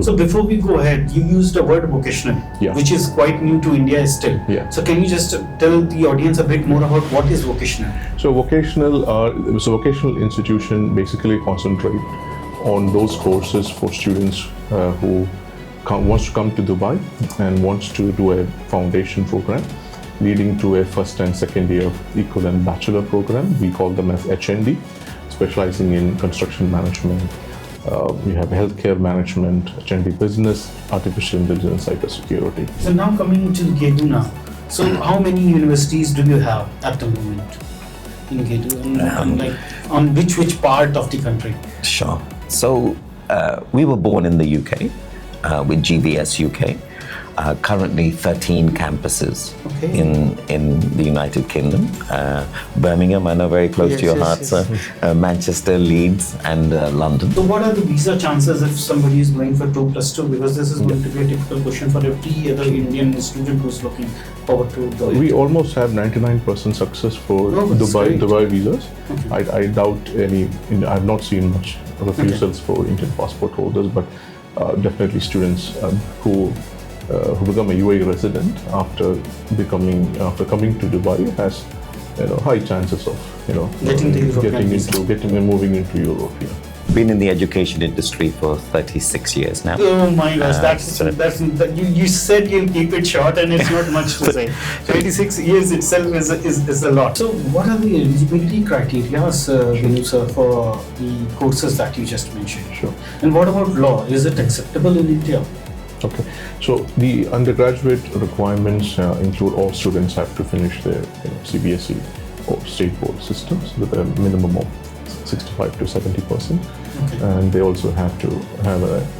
So before we go ahead, you used the word vocational, which is quite new to India still. So can you just tell the audience a bit more about what is vocational? So vocational institution basically concentrate on those courses for students who wants to come to Dubai and wants to do a foundation program leading to a first and second year equivalent bachelor program. We call them as HND, specializing in construction management. We have healthcare management, HND business, artificial intelligence, cybersecurity. So now coming to Gedu now. So how many universities do you have at the moment in Gedu? And like on which part of the country? Sure. So we were born in the UK with GVS UK. Currently 13 campuses in the United Kingdom. Birmingham, I know, very close to your heart, sir. Manchester, Leeds, and London. So what are the visa chances if somebody is going for 2+2? Because this is going to be a typical question for every other Indian student who's looking forward to the... We almost have 99% success for Dubai visas. I doubt any, I've not seen much refusals for Indian passport holders, but definitely students who become a UAE resident after coming to Dubai has high chances of moving into Europe. Been in the education industry for 36 years now. Oh my gosh, you said you'll keep it short, and it's not much to say. 36 years itself is a lot. So what are the eligibility criteria, Vinu sir, for the courses that you just mentioned? Sure. And what about law? Is it acceptable in India? Okay, so the undergraduate requirements include all students have to finish their CBSE or state board systems with a minimum of 65 to 70%, and they also have to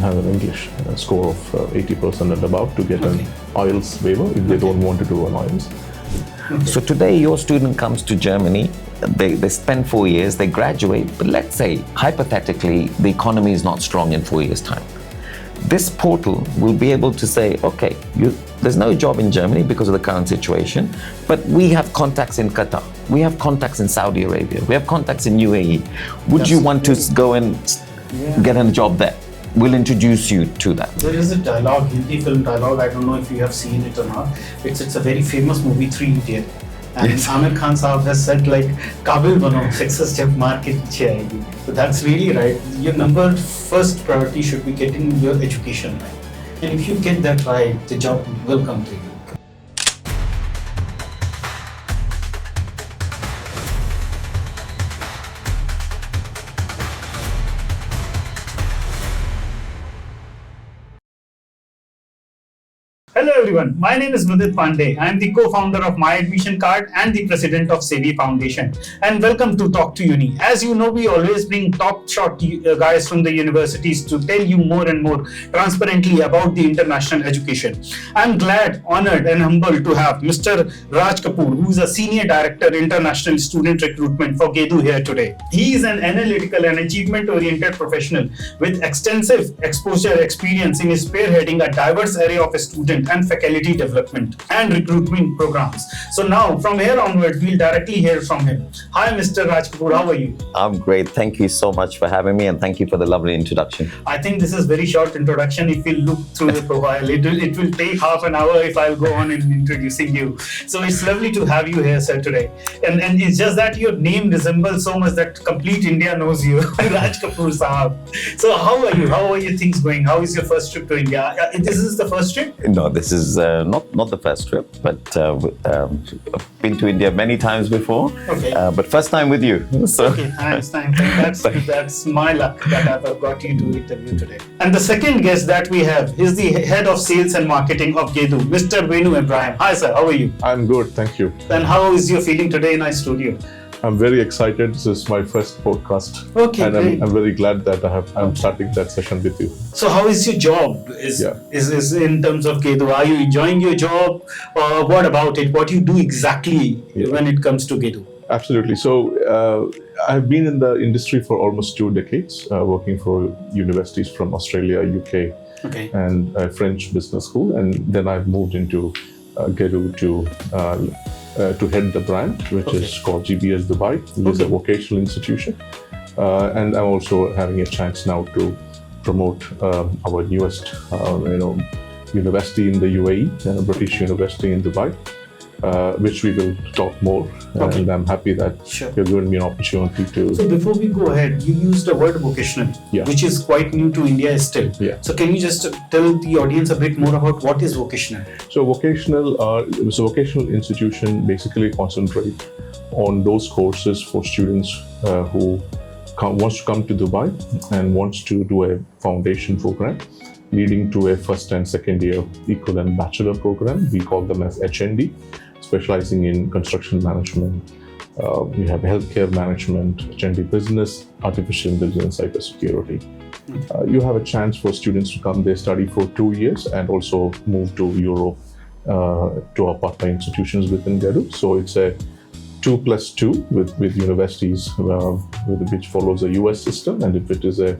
have an English score of 80% and above to get an IELTS waiver if they don't want to do an IELTS. So today your student comes to Germany, they spend 4 years, they graduate, but let's say hypothetically the economy is not strong in 4 years' time. This portal will be able to say, okay, there's no job in Germany because of the current situation, but we have contacts in Qatar, we have contacts in Saudi Arabia, we have contacts in UAE. Would you want to go and get a job there? We'll introduce you to that. There is a dialogue, Hindi film dialogue, I don't know if you have seen it or not. It's a very famous movie, 3 Idiots. And Amir Khan Saab has said like, Kabil bano, success jab market piche aayegi. So that's really right. Your first priority should be getting your education right. And if you get that right, the job will come to you. Hello everyone, my name is Mudit Pandey. I am the co-founder of My Admission Card and the president of Sevi Foundation. And welcome to Talk to Uni. As you know, we always bring top shot guys from the universities to tell you more and more transparently about the international education. I'm glad, honored and humbled to have Mr. Raj Kapoor, who is a senior director international student recruitment for Gedu here today. He is an analytical and achievement-oriented professional with extensive exposure experience in spearheading a diverse array of students and faculty development and recruitment programs. So now, from here onwards, we'll directly hear from him. Hi, Mr. Raj Kapoor, how are you? I'm great. Thank you so much for having me, and thank you for the lovely introduction. I think this is very short introduction. If you look through the profile, it will take half an hour if I'll go on in introducing you. So it's lovely to have you here, sir, today. And it's just that your name resembles so much that complete India knows you, Raj Kapoor Sahab. So how are you? How are your things going? How is your first trip to India? This is the first trip? No, this is not the first trip, but I've been to India many times before. But first time with you. So. Okay, thanks. That's my luck that I've got you to interview today. And the second guest that we have is the head of sales and marketing of Gedu, Mr. Vinu Abraham. Hi, sir. How are you? I'm good, thank you. And how is your feeling today in our studio? I'm very excited. This is my first podcast. Okay, and great. I'm very glad that I'm starting that session with you. So how is your job? Is in terms of Gedu? Are you enjoying your job? Or what about it? What do you do exactly when it comes to Gedu? Absolutely. So I've been in the industry for almost 2 decades, working for universities from Australia, UK, and a French business school. And then I've moved into Gedu to head the brand, which is called GBS Dubai, which is a vocational institution. And I'm also having a chance now to promote our newest, university in the UAE, British University in Dubai, which we will talk more. Okay. And I'm happy that you're giving me an opportunity to. So before we go ahead, you used the word vocational, which is quite new to India still. Yeah. So can you just tell the audience a bit more about what is vocational? So vocational institution basically concentrate on those courses for students who wants to come to Dubai and wants to do a foundation program leading to a first and second year equivalent bachelor program. We call them as HND, specializing in construction management. We have healthcare management, HND business, artificial intelligence, cybersecurity. You have a chance for students to come there, study for 2 years, and also move to Europe to our partner institutions within Gedu. So it's a 2+2 with universities which follows a US system, and if it is a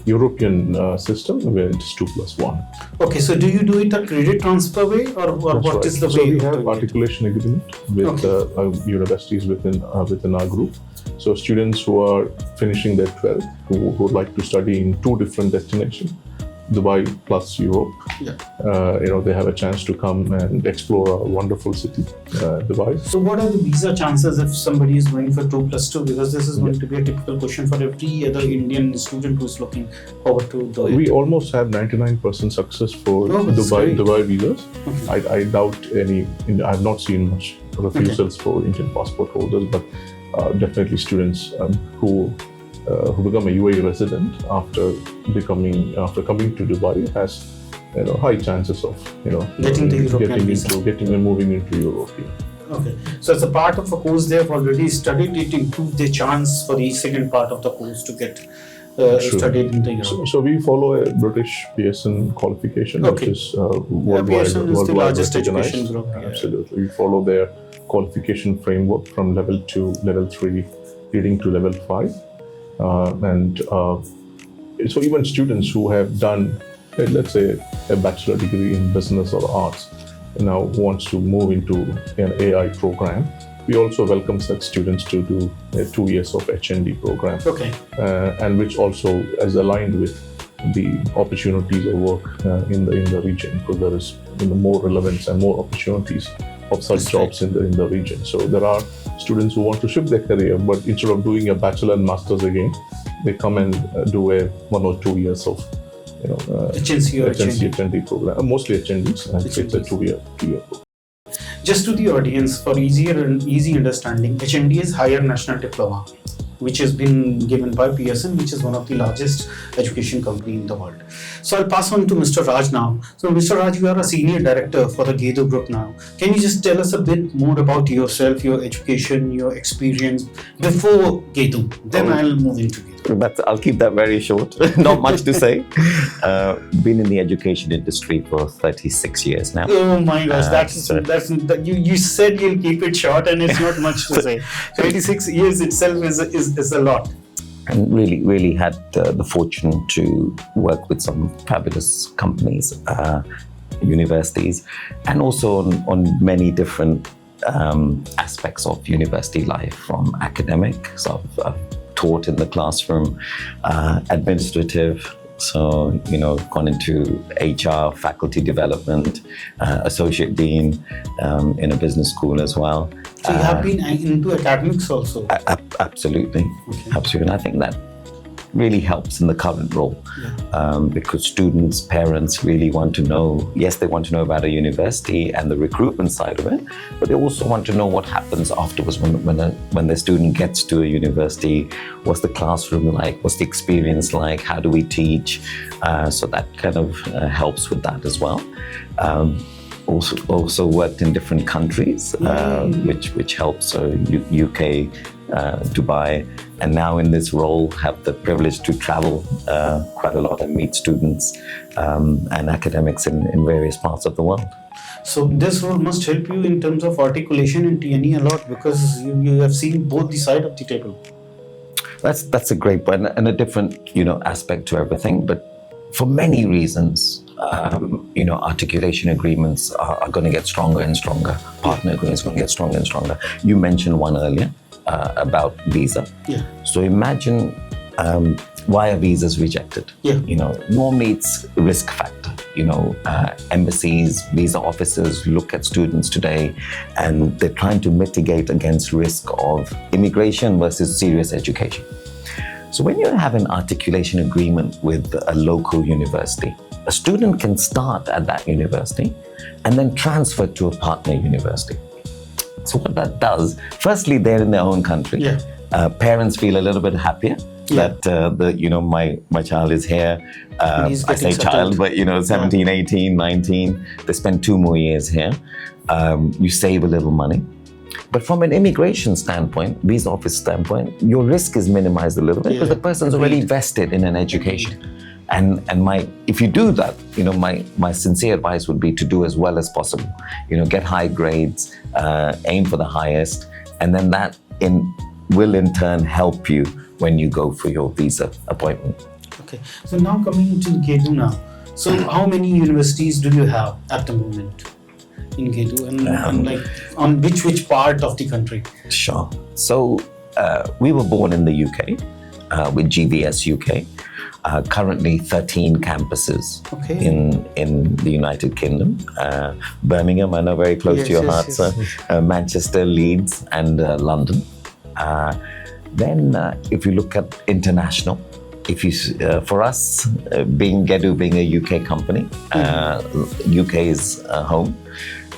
European system, where it is 2+1. Okay, so do you do it a credit transfer way, or what is the way? So we have articulation agreement with universities within our group. So students who are finishing their 12th, who would like to study in 2 different destinations, Dubai plus Europe, they have a chance to come and explore a wonderful city, Dubai. So what are the visa chances if somebody is going for 2+2? Because this is going to be a typical question for every other Indian student who is looking forward to Dubai. We almost have 99% success for Dubai visas. Okay. I doubt any. I have not seen much refusals for Indian passport holders, but definitely students who become a UAE resident after coming to Dubai has high chances of moving into Europe. Yeah. Okay, so as a part of a course they have already studied, it improved their chance for the second part of the course to get studied in the Europe. So we follow a British Pearson qualification, which is worldwide, Pearson is the largest education group. Absolutely, we follow their qualification framework from level 2, level 3, leading to level 5. So even students who have done, let's say, a bachelor degree in business or arts now wants to move into an AI program, we also welcome such students to do a 2 years of HND program. Okay. And which also is aligned with the opportunities of work in the region, because there is more relevance and more opportunities of such jobs in the region. So there are students who want to shift their career, but instead of doing a bachelor and master's again, they come and do a 1 or 2 years of HND program. Mostly HNDs, and it's a 2 year program. Just to the audience, for easy understanding, HND is Higher National Diploma, which has been given by Pearson, which is one of the largest education company in the world. So I'll pass on to Mr. Raj now. So Mr. Raj, you are a senior director for the Gedu Group now. Can you just tell us a bit more about yourself, your education, your experience before Gedu? Then I'll move into Gedu. I'll keep that very short. Not much to say. Been in the education industry for 36 years now. Oh my gosh, you said you'll keep it short, and it's not much to say. 36 years itself is a lot. And really had the fortune to work with some fabulous companies, universities, and also on many different aspects of university life, from academic. So I've taught in the classroom, administrative, so gone into HR, faculty development, associate dean in a business school as well. So you have been into academics also? Absolutely. Okay. Absolutely. And I think that really helps in the current role, because students, parents really want to know, yes, they want to know about a university and the recruitment side of it, but they also want to know what happens afterwards when the student gets to a university. What's the classroom like? What's the experience like? How do we teach? So that kind of helps with that as well. Also worked in different countries, which helps. So UK, Dubai, and now in this role have the privilege to travel quite a lot and meet students and academics in various parts of the world. So this role must help you in terms of articulation in TNE a lot, because you have seen both the side of the table. That's a great point, and a different aspect to everything. But for many reasons, articulation agreements are going to get stronger and stronger. Partner agreements are going to get stronger and stronger. You mentioned one earlier about visa. Yeah. So imagine why are visas rejected? Yeah. Normally it's risk factor. Embassies, visa officers look at students today and they're trying to mitigate against risk of immigration versus serious education. So when you have an articulation agreement with a local university, a student can start at that university and then transfer to a partner university. So what that does, firstly, they're in their own country. Yeah. Parents feel a little bit happier that my child is here. I say child, but 17, 18, 19, they spend 2 more years here. You save a little money. But from an immigration standpoint, visa office standpoint, your risk is minimized a little bit because the person's already vested in an education. And if you do that, my sincere advice would be to do as well as possible. Get high grades, aim for the highest, and then that will in turn help you when you go for your visa appointment. Okay, so now coming to Gedu now. So how many universities do you have at the moment in Gedu, and like on which part of the country? Sure. So we were born in the UK with GVS UK. Currently 13 campuses in the United Kingdom. Birmingham, I know, very close to your heart. Yes. So Manchester, Leeds, and London. Then if you look at international, for us, Gedu being a UK company, UK is home.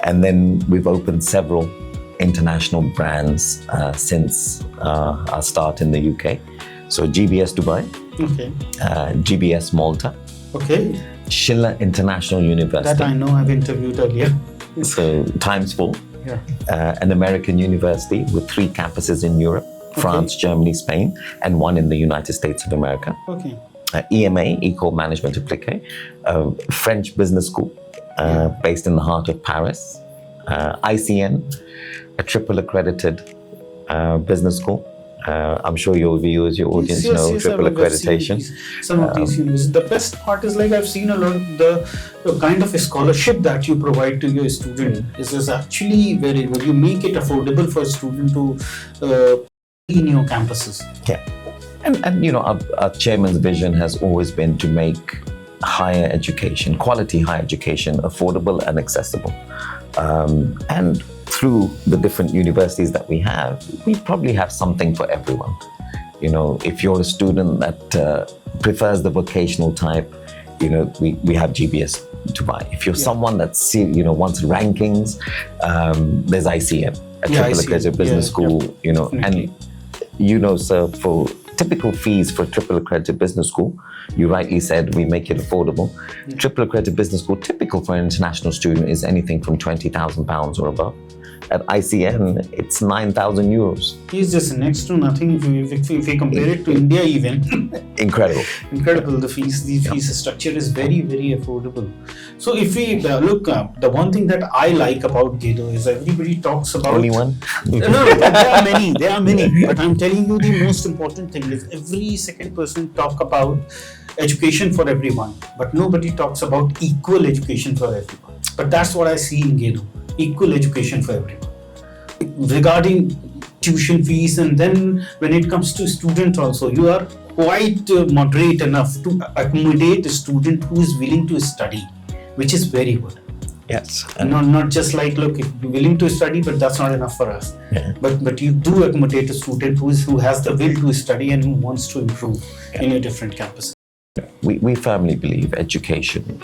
And then we've opened several international brands since our start in the UK. So GBS Dubai, GBS Malta, Schiller International University. That I know, I've interviewed earlier. So times 4. An American university with 3 campuses in Europe, France, Germany, Spain, and 1 in the United States of America. EMA, Eco Management Appliqué, French business school based in the heart of Paris. ICN, a triple accredited business school. I'm sure your viewers, your audience know triple accreditation. Some of these universities. The best part is I've seen a lot of the kind of a scholarship that you provide to your student is actually very good. You make it affordable for a student to in your campuses. Yeah. And our chairman's vision has always been to make higher education, quality higher education, affordable and accessible. And through the different universities that we have, we probably have something for everyone. If you're a student that prefers the vocational type, we have GBS Dubai. If you're someone that's wants rankings, there's ICM, a triple accredited business school. Sir, for typical fees for triple accredited business school, you rightly said we make it affordable. Triple accredited business school, typical for an international student, is anything from £20,000 or above. At ICN, it's 9,000 euros. It's just next to nothing if we compare it to India even. Incredible. The fees structure is very, very affordable. So if we look, the one thing that I like about Gedu is everybody talks about... Only one? No, there are many. But I'm telling you the most important thing is every second person talk about education for everyone. But nobody talks about equal education for everyone. But that's what I see in Gedu. Equal education for everyone. Regarding tuition fees, and then when it comes to student also, you are quite moderate enough to accommodate a student who is willing to study, which is very good. Yes. And not just look, you're willing to study, but that's not enough for us. But you do accommodate a student who has the will to study and who wants to improve in a different campus. We firmly believe education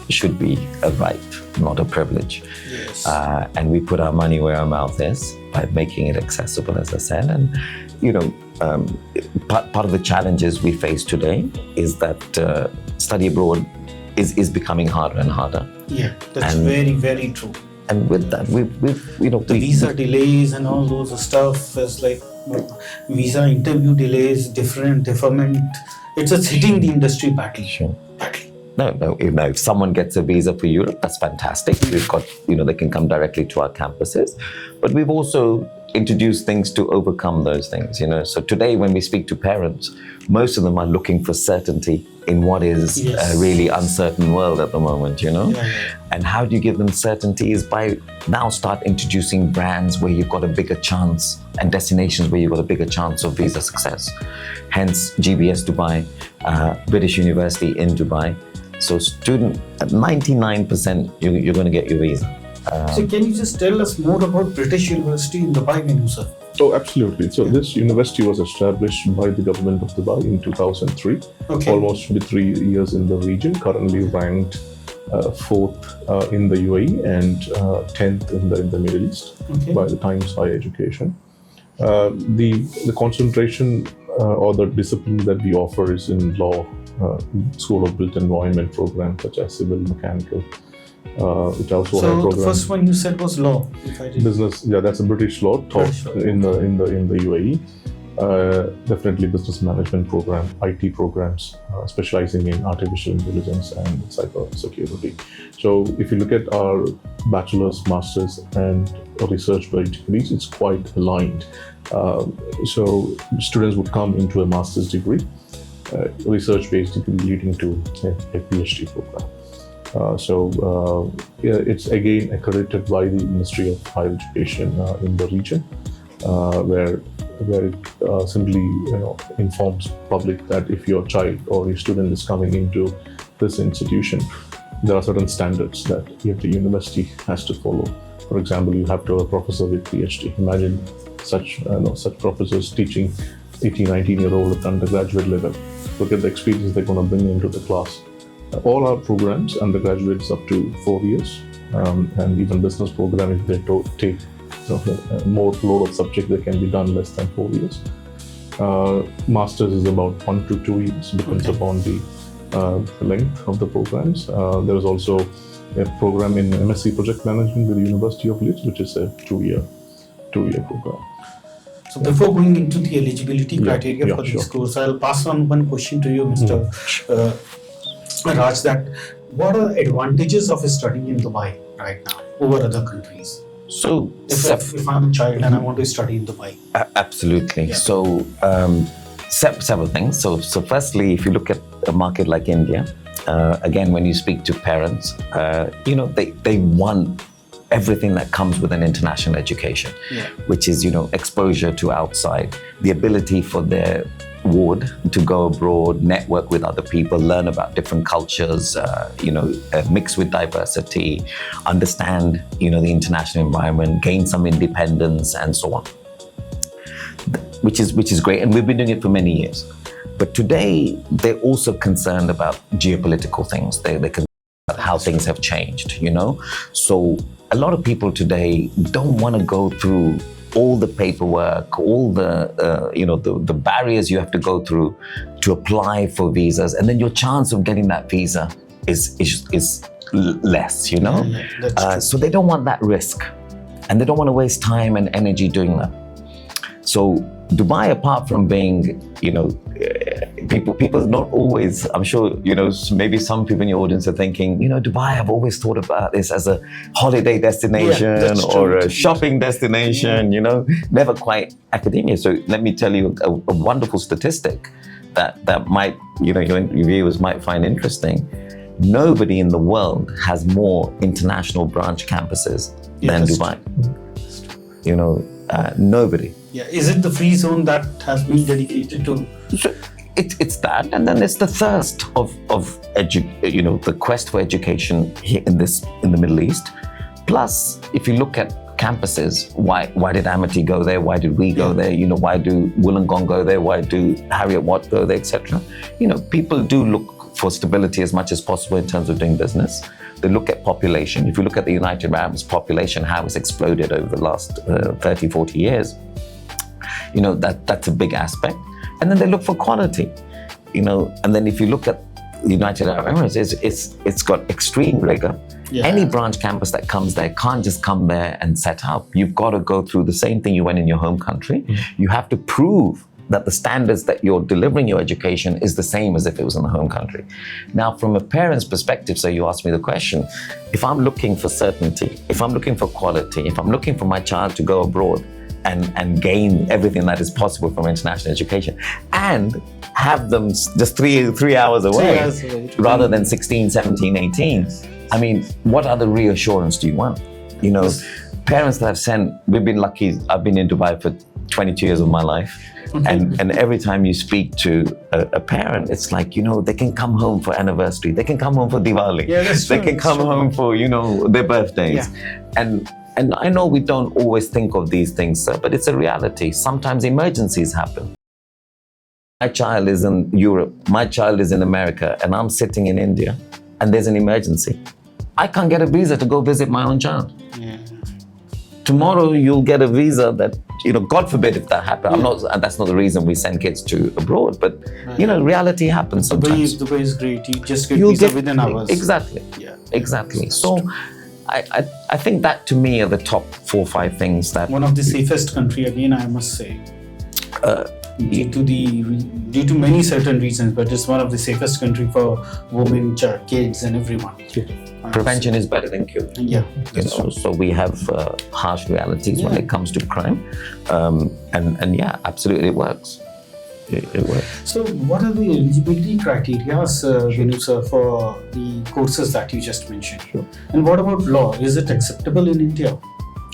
should be a right, not a privilege. Yes. And we put our money where our mouth is by making it accessible, as I said. And, part of the challenges we face today is that study abroad is becoming harder and harder. Yeah, that's very, very true. And with that, the visa delays and all those stuff is like visa interview delays, deferment. It's just hitting the industry badly. Sure. No. If someone gets a visa for Europe, that's fantastic. We've got, they can come directly to our campuses. But we've also introduce things to overcome those things, you know. So today when we speak to parents, most of them are looking for certainty in what is a really uncertain world at the moment, you know. And how do you give them certainty is by now start introducing brands where you've got a bigger chance and destinations where you've got a bigger chance of visa success. Hence GBS Dubai, British University in Dubai. So student, at 99% you're going to get your visa. So can you just tell us more about British University in Dubai, Vinu sir? Oh, absolutely. So this university was established by the government of Dubai in 2003. Almost 3 years in the region, currently ranked 4th in the UAE and 10th in the Middle East by the Times Higher Education. The concentration or the discipline that we offer is in law, School of Built Environment program such as civil, mechanical. It also so had program. The first one you said was law. If I did. Business, that's a British law taught in the UAE. Definitely business management program, IT programs, specializing in artificial intelligence and cyber security. So if you look at our bachelor's, master's, and research-based degrees, it's quite aligned. So students would come into a master's degree, research-based degree leading to a PhD program. It's again accredited by the Ministry of Higher Education in the region, where it simply informs public that if your child or your student is coming into this institution, there are certain standards that the university has to follow. For example, you have to have a professor with PhD. Imagine such professors teaching 18, 19-year-old at undergraduate level. Look at the experience they're going to bring into the class. All our programs, undergraduates up to 4 years, and even business program, if they take more load of subject, they can be done less than 4 years. Masters is about 1 to 2 years, depends upon the length of the programs. There is also a program in MSc Project Management with the University of Leeds, which is a two-year program. So before going into the eligibility criteria for this course, I'll pass on one question to you, Mr. Raj, that what are the advantages of studying in Dubai right now over other countries? So if I'm a child and I want to study in Dubai. Absolutely. So several things. So firstly, if you look at a market like India, again, when you speak to parents, they want everything that comes with an international education, which is, exposure to outside, the ability for their ward to go abroad, network with other people, learn about different cultures, mix with diversity, understand, the international environment, gain some independence, and so on. Which is great, and we've been doing it for many years. But today, they're also concerned about geopolitical things. They're concerned about how things have changed, So a lot of people today don't want to go through all the paperwork, all the barriers you have to go through to apply for visas, and then your chance of getting that visa is less, So they don't want that risk, and they don't want to waste time and energy doing that. So Dubai, apart from being, people not always, I'm sure, maybe some people in your audience are thinking, Dubai, I've always thought about this as a holiday destination or a shopping destination, never quite academia. So let me tell you a wonderful statistic that might, your viewers might find interesting. Nobody in the world has more international branch campuses than Dubai. Nobody. Yeah, is it the free zone that has been dedicated to? So it's that, and then it's the thirst of the quest for education here in the Middle East. Plus, if you look at campuses, why did Amity go there? Why did we go there? Why do Wollongong go there? Why do Harriet Watt go there, etc.? People do look for stability as much as possible in terms of doing business. They look at population. If you look at the United Arab Emirates population, how it's exploded over the last 30, 40 years, that's a big aspect. And then they look for quality, and then if you look at the United Arab Emirates, it's got extreme rigor. Any branch campus that comes there can't just come there and set up. You've got to go through the same thing you went in your home country. You have to prove that the standards that you're delivering your education is the same as if it was in the home country. Now, from a parent's perspective, so you asked me the question, if I'm looking for certainty, if I'm looking for quality, if I'm looking for my child to go abroad and gain everything that is possible from international education, and have them just three hours away, rather than 16, 17, 18. I mean, what other reassurance do you want? You know, parents that have sent, we've been lucky, I've been in Dubai for 22 years of my life. And every time you speak to a parent, it's like, you know, they can come home for anniversary, they can come home for Diwali, they can come home for, you know, their birthdays. And I know we don't always think of these things, sir, but it's a reality. Sometimes emergencies happen. My child is in Europe, my child is in America, and I'm sitting in India, and there's an emergency. I can't get a visa to go visit my own child. Tomorrow you'll get a visa that, you know, God forbid if that happens. That's not the reason we send kids to abroad, but you know, reality happens sometimes. Dubai is great. You just get visa within hours. Exactly. Exactly. So I think that to me are the top 4 or 5 things that. One of the safest country, again, I must say. Due to many certain reasons, but it's one of the safest country for women, kids, and everyone. Prevention is better than cure. You know, so we have harsh realities when it comes to crime, and yeah, absolutely, it works. It works. So, what are the eligibility criteria, Vinu sir, for the courses that you just mentioned? And what about law? Is it acceptable in India?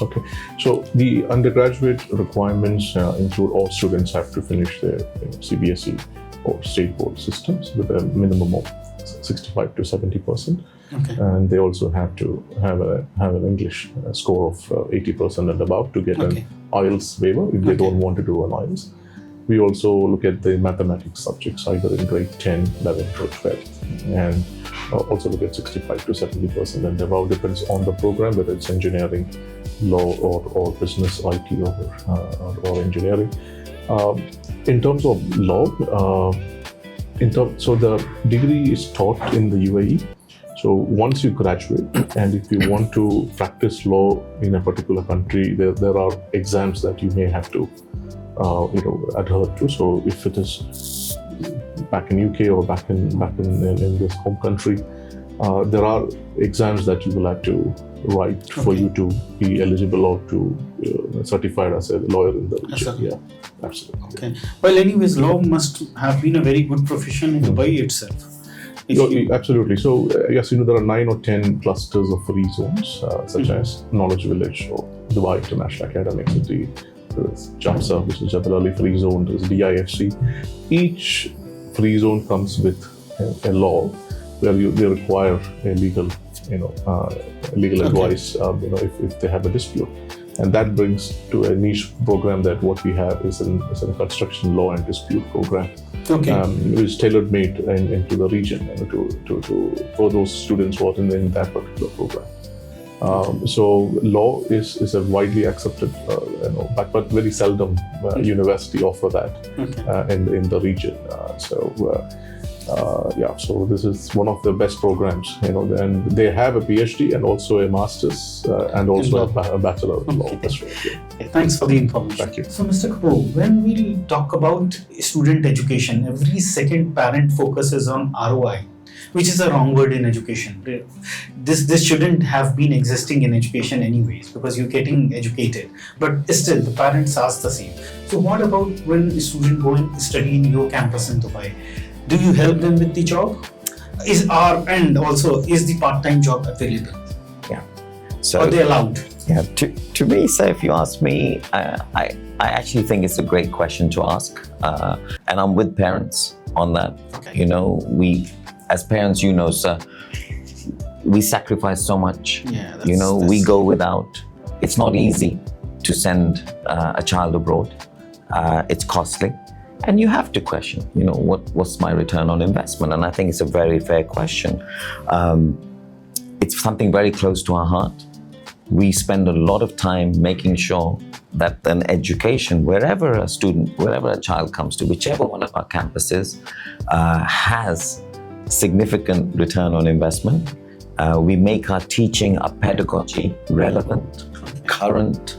Okay, so the undergraduate requirements include all students have to finish their CBSE or state board systems with a minimum of 65 to 70%. And they also have to have an English score of 80% and above to get an IELTS waiver if they don't want to do an IELTS. We also look at the mathematics subjects either in grade 10, 11 or 12, and also look at 65 to 70% and above. Depends on the program, whether it's engineering, law or business, IT or engineering. In terms of law, so the degree is taught in the UAE. So once you graduate, and if you want to practice law in a particular country, there are exams that you may have to adhere to. So if it is back in UK or back in this home country, there are exams that you will have to write for you to be eligible or to certified as a lawyer in the region. Absolutely. Okay. Well, anyways, law must have been a very good profession in Dubai itself. Absolutely. So yes, there are 9 or 10 clusters of free zones, such as Knowledge Village or Dubai International Academic City. There's JAPSA, which is Jebel Ali Free Zone. There's DIFC. Each free zone comes with a law where they require a legal advice, if they have a dispute. And that brings to a niche program that what we have is a construction law and dispute program, which is tailor-made into the region for those students who are in that particular program. So law is a widely accepted, but very seldom university offer that in the region. So this is one of the best programs, and they have a PhD and also a master's and also a bachelor of law. That's right. Thanks for the information. Thank you. So, Mr. Kapoor, when we talk about student education, every second parent focuses on ROI, which is a wrong word in education. This shouldn't have been existing in education anyways, because you're getting educated. But still, the parents ask the same. So what about when a student go and study in your campus in Dubai? Do you help them with the job? And also, is the part-time job available? So, are they allowed? To me, sir, if you ask me, I actually think it's a great question to ask. And I'm with parents on that. We, as parents, sir, we sacrifice so much. We go without. It's not easy to send a child abroad. It's costly. And you have to question, what's my return on investment? And I think it's a very fair question. It's something very close to our heart. We spend a lot of time making sure that an education, wherever a child comes to, whichever one of our campuses, has significant return on investment. We make our teaching, our pedagogy relevant, current.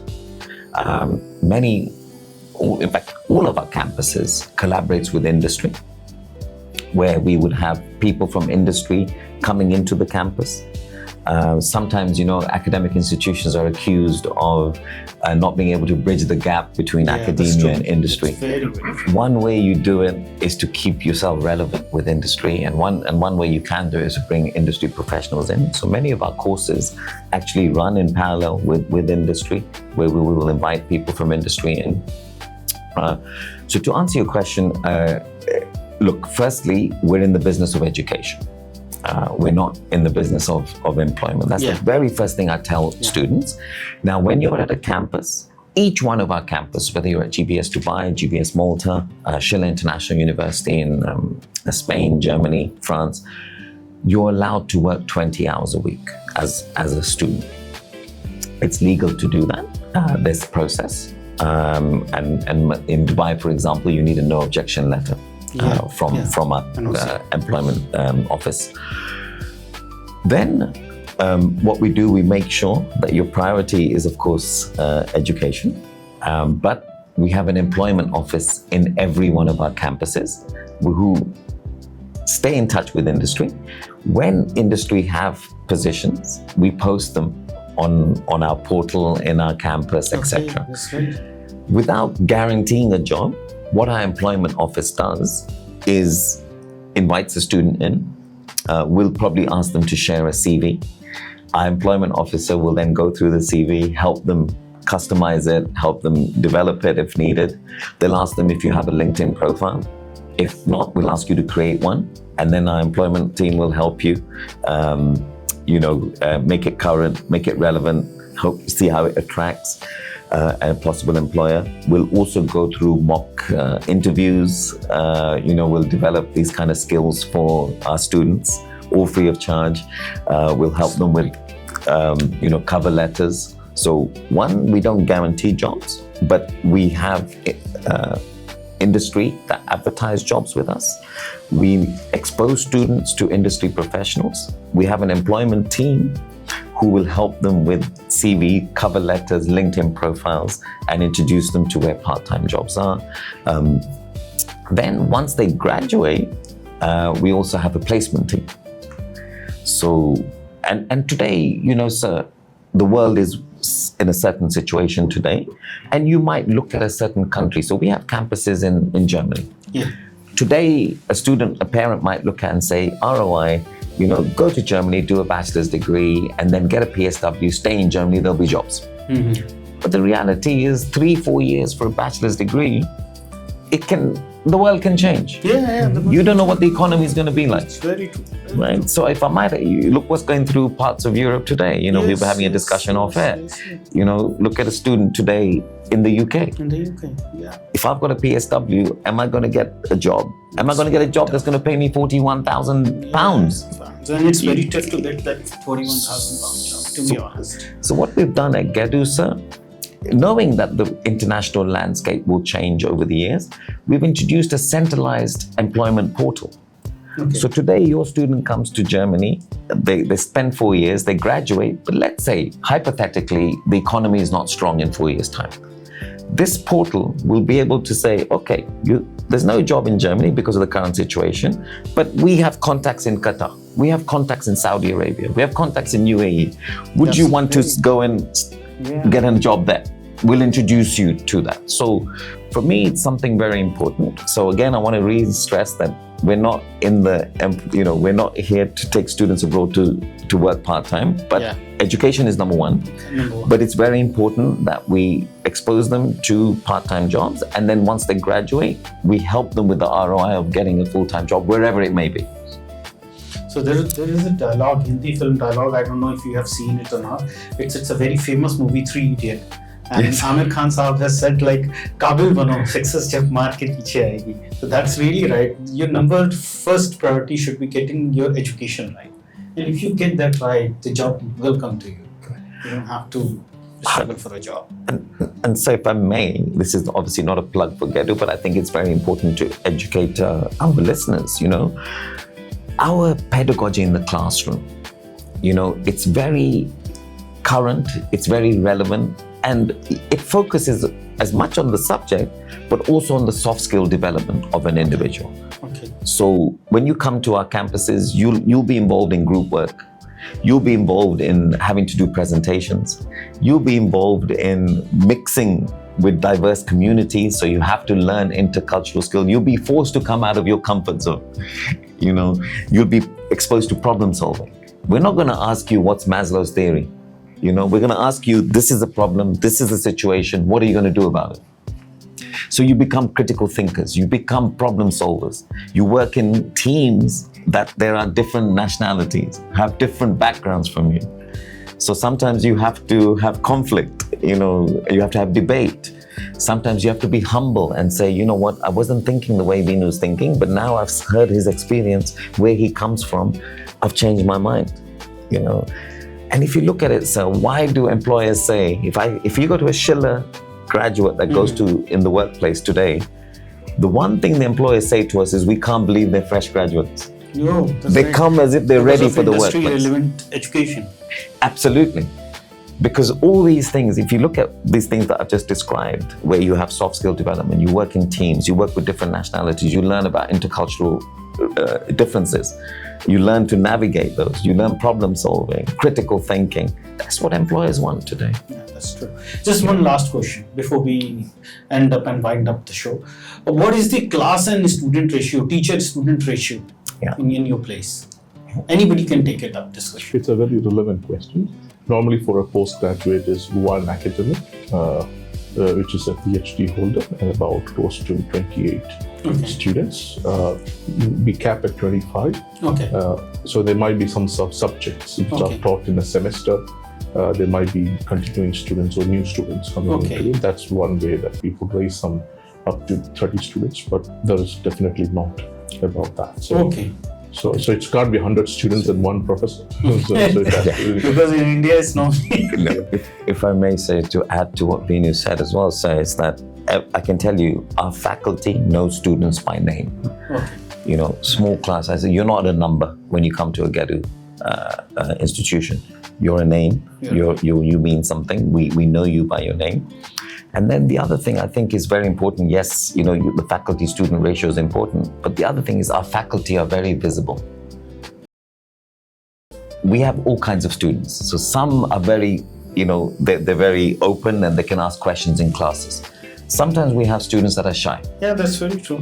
In fact, all of our campuses collaborates with industry, where we would have people from industry coming into the campus. Sometimes, academic institutions are accused of not being able to bridge the gap between academia and industry. Very, very true. One way you do it is to keep yourself relevant with industry, and one way you can do it is to bring industry professionals in. So many of our courses actually run in parallel with industry, where we will invite people from industry in. So to answer your question, look, firstly, we're in the business of education. We're not in the business of employment. That's the very first thing I tell students. Now, when you're at a campus, each one of our campuses, whether you're at GBS Dubai, GBS Malta, Schiller International University in Spain, Germany, France, you're allowed to work 20 hours a week as a student. It's legal to do that. There's a process. And in Dubai, for example, you need a no objection letter. From our employment office. Then what we do, we make sure that your priority is, of course, education, but we have an employment office in every one of our campuses who stay in touch with industry. When industry have positions, we post them on our portal, in our campus, etc. That's right. Without guaranteeing a job, what our employment office does is invites a student in. We'll probably ask them to share a CV. Our employment officer will then go through the CV, help them customize it, help them develop it if needed. They'll ask them if you have a LinkedIn profile. If not, we'll ask you to create one, and then our employment team will help you, make it current, make it relevant, see how it attracts a possible employer. We'll also go through mock interviews. We'll develop these kind of skills for our students, all free of charge. We'll help them with, cover letters. So one, we don't guarantee jobs, but we have industry that advertise jobs with us. We expose students to industry professionals. We have an employment team who will help them with CV, cover letters, LinkedIn profiles, and introduce them to where part-time jobs are. Then once they graduate, we also have a placement team. So, and today, sir, the world is in a certain situation today, and you might look at a certain country. So we have campuses in Germany. Yeah. Today, a parent might look at and say, ROI, go to Germany, do a bachelor's degree, and then get a PSW, stay in Germany, there'll be jobs. Mm-hmm. But the reality is 3-4 years for a bachelor's degree, the world can change. You don't know what the economy is going to be like. It's very true. Right? So if I might, look what's going through parts of Europe today. We were having a discussion off air. Look at a student today in the UK. Yeah. If I've got a PSW, am I going to get a job? Am I going to get a job that's going to pay me £41,000? And it's very tough to get that £41,000 job, to be honest. So what we've done at Gedu, sir, knowing that the international landscape will change over the years, we've introduced a centralized employment portal. Okay. So today, your student comes to Germany, they spend 4 years, they graduate, but let's say, hypothetically, the economy is not strong in 4 years' time. This portal will be able to say, okay, there's no job in Germany because of the current situation, but we have contacts in Qatar, we have contacts in Saudi Arabia, we have contacts in UAE. Would you want to go and get a job there? We'll introduce you to that. So for me, it's something very important. So again, I want to re-stress that we're not we're not here to take students abroad to work part-time, but education is number one. But it's very important that we expose them to part-time jobs, and then once they graduate, we help them with the ROI of getting a full-time job, wherever it may be. So there is a dialogue, Hindi film dialogue, I don't know if you have seen it or not. It's a very famous movie, 3 Idiots. And Amir Khan Saab has said Kabil bano, success jab maar ke piche aayegi. So that's really right. Your first priority should be getting your education right. And if you get that right, the job will come to you. You don't have to struggle for a job. And so if I may, this is obviously not a plug for Gedu, but I think it's very important to educate our listeners, Our pedagogy in the classroom, it's very current, it's very relevant, and it focuses as much on the subject, but also on the soft skill development of an individual. Okay. So when you come to our campuses, you'll be involved in group work. You'll be involved in having to do presentations. You'll be involved in mixing with diverse communities, so you have to learn intercultural skills. You'll be forced to come out of your comfort zone. You'll be exposed to problem solving. We're not going to ask you what's Maslow's theory. We're going to ask you, this is a problem, this is a situation, what are you going to do about it? So you become critical thinkers, you become problem solvers. You work in teams that there are different nationalities, have different backgrounds from you. So sometimes you have to have conflict, you have to have debate. Sometimes you have to be humble and say, you know what, I wasn't thinking the way Vinu's thinking, but now I've heard his experience, where he comes from, I've changed my mind, And if you look at it, so why do employers say, if you go to a Schiller graduate that goes to in the workplace today, the one thing the employers say to us is, we can't believe they're fresh graduates. No, they come as if they're ready for the workplace. Industry-relevant education. Absolutely. Because all these things, if you look at these things that I've just described, where you have soft skill development, you work in teams, you work with different nationalities, you learn about intercultural differences, you learn to navigate those, you learn problem solving, critical thinking. That's what employers want today. Yeah, that's true. Just one last question before we end up and wind up the show. What is the class and student ratio, teacher-student ratio in your place? Anybody can take it up, this question. It's a very relevant question. Normally for a postgraduate is one academic, which is a PhD holder, and about close to 28 students. We cap at 25. So there might be some subjects which are taught in a semester. There might be continuing students or new students coming into it. That's one way that we could raise some up to 30 students, but there is definitely not about that. So it can't be 100 students and one professor. Because in India it's not. If I may say, to add to what Vinu said as well, is that I can tell you, our faculty know students by name. Small class, I say, you're not a number when you come to a Gedu institution. You're a name, you mean something, we know you by your name. And then the other thing I think is very important, yes, the faculty-student ratio is important, but the other thing is our faculty are very visible. We have all kinds of students. So some are very, they're very open and they can ask questions in classes. Sometimes we have students that are shy. Yeah, that's very true.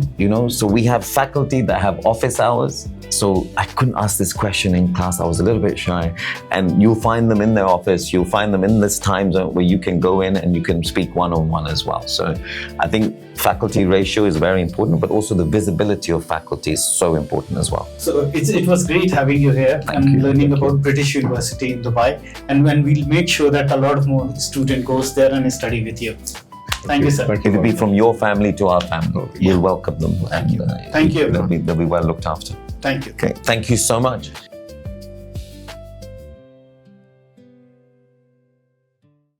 So we have faculty that have office hours. So I couldn't ask this question in class. I was a little bit shy. And you'll find them in their office. You'll find them in this time zone where you can go in and you can speak one-on-one as well. So I think faculty ratio is very important, but also the visibility of faculty is so important as well. So it was great having you here and learning about British University in Dubai. And when we'll make sure that a lot of more student goes there and study with you. Thank you, sir. It will be from your family to our family. We'll welcome them. Thank you. They'll be well looked after. Thank you. Okay. Thank you so much.